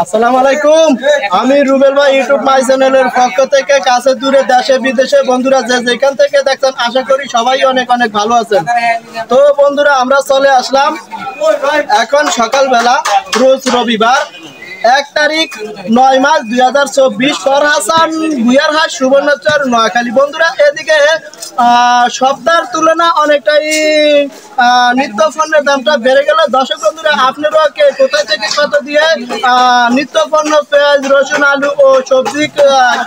আসসালামু আলাইকুম। আমি রুবেল ভাই ইউটিউব মাই চ্যানেলের পক্ষ থেকে কাছে দূরে দেশে বিদেশে বন্ধুরা যে যেখান থেকে দেখছেন আশা করি সবাই অনেক অনেক ভালো আছেন। তো বন্ধুরা আমরা চলে আসলাম এখন সকালবেলা, রোজ রবিবার 1 তারিখ 9 মার্চ 2024 ফরহাসান ভুইয়ারহাট সুবর্ণচর নোয়াখালী। বন্ধুরা এদিকে সপ্তাহের তুলনা অনেকটাই নিত্য পণ্যের দামটা বেড়ে গেল। দর্শক বন্ধুরা আপনারাও কে কোথায় থেকে কত দিয়ে নিত্য পণ্য পেঁয়াজ রসুন আলু ও সবজি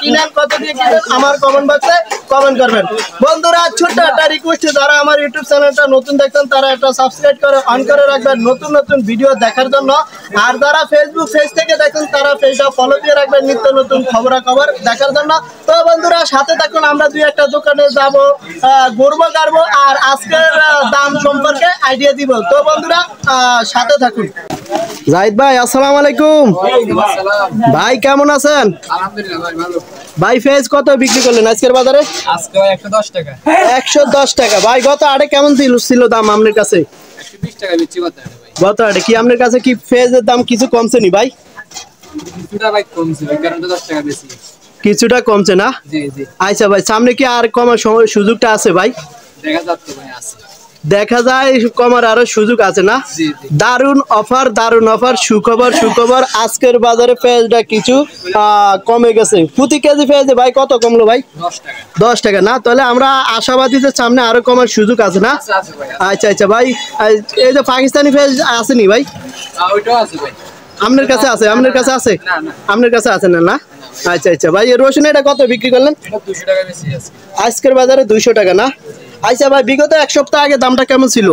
কিনেন, কত দিয়ে কিনেন আমার কমেন্ট বক্সে কমেন্ট করবেন। বন্ধুরা ছোট্ট একটা রিকোয়েস্ট, যারা আমার ইউটিউব চ্যানেলটা নতুন দেখছেন তারা একটা সাবস্ক্রাইব করে অন করে রাখবেন নতুন নতুন ভিডিও দেখার জন্য। আর যারা ফেসবুক পেজ থেকে দেখেন তারা পেজটা ফলো দিয়ে রাখবেন নিত্য নতুন খবরাখবর দেখার জন্য। তো বন্ধুরা সাথে থাকুন, আমরা দুই একটা দোকানে যাব, ঘুরবো গাড়বো আর আজকের দাম সম্পর্কে আইডিয়া দিব। তো বন্ধুরা সাথে থাকুন। জাহিদ ভাই আসসালামু আলাইকুম। ভাই কেমন আছেন? আলহামদুলিল্লাহ ভাই ভালো। ভাই পেঁয়াজ কত বিক্রি করলেন আজকের বাজারে? আজকে 110 টাকা। 110 টাকা। ভাই গত আড়ে কেমন ছিল দাম আপনার কাছে? 120 টাকা বেচি কথা ভাই। গত আড়ে কি আপনার কাছে কি পেঁয়াজের দাম কিছু কমছে নি ভাই? কিছুটা ভাই কমছে, কারণ 10 টাকা বেশি। কিছুটা কমছে না? জি জি। আচ্ছা ভাই, সামনে কি আর কমার সুযোগটা আছে ভাই? দেখা যাচ্ছে ভাই আছে। দেখা যায় কমার আরো সুযোগ আছে না? জি জি। দারুন অফার, সুখবর আজকের বাজারে পেঁয়াজটা কিছু কমে গেছে। প্রতি কেজি পেঁয়াজে ভাই কত কমলো ভাই? 10 টাকা। 10 টাকা না? তাহলে আমরা আশাবাদী যে সামনে আরো কমার সুযোগ আছে না? আছে ভাই। আচ্ছা ভাই, এই যে পাকিস্তানি পেঁয়াজ আসেনি ভাই? ওইটাও আছে ভাই। আপনার কাছে আছে? আপনার কাছে আছে? না না। আপনার কাছে আছে না? না আচ্ছা ভাই, রসুন এটা কত বিক্রি করলেন? এটা 200 টাকা বেশি আছে আজকের বাজারে 200 টাকা না? আচ্ছা ভাই, বিগত এক সপ্তাহ আগে দামটা কেমন ছিল?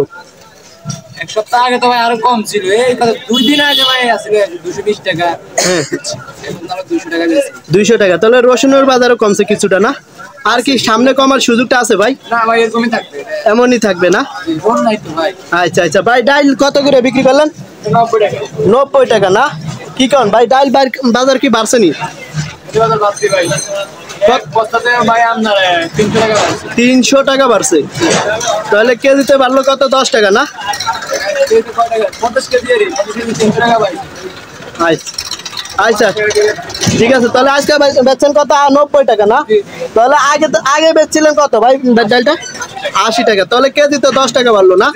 এক সপ্তাহ আগে তো ভাই আরো কম ছিল, এই 2 দিন আগে ভাই আসলে 220 টাকা। হ্যাঁ, এখন আরো 200 টাকা বেশি। 200 টাকা। তাহলে রসুনের বাজারও কমছে কিছুটা না? আর কি সামনে কমার সুযোগটা আছে ভাই? না ভাই এরকমই থাকবে। এমনই থাকবে না? ফোন নাই তো ভাই। আচ্ছা ভাই, ডাইল কত করে বিক্রি করলেন? 90 টাকা। 90 টাকা না? কি কন ভাই, ডাইল বাজার কি বাড়ছে নি? বাজার বাড়ছে ভাই। এক বস্তাতে ভাই আপনার 300 টাকা বাড়ছে। 300 টাকা বাড়ছে? তাহলে কেজিতে বাড়লো কত? 10 টাকা না? কেজিতে কত টাকা? 50 কেজি এর 50 কেজি 300 টাকা ভাই। আচ্ছা ঠিক আছে। তাহলে আজকে বেচছেন কত? 90 টাকা না? তাহলে আগে বেচছিলেন কত ভাই ডালটা? 80 টাকা। তাহলে কেজিতে 10 টাকা বাড়লো না?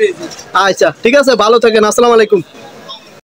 আচ্ছা ঠিক আছে, ভালো থাকেন। আসসালামু আলাইকুম।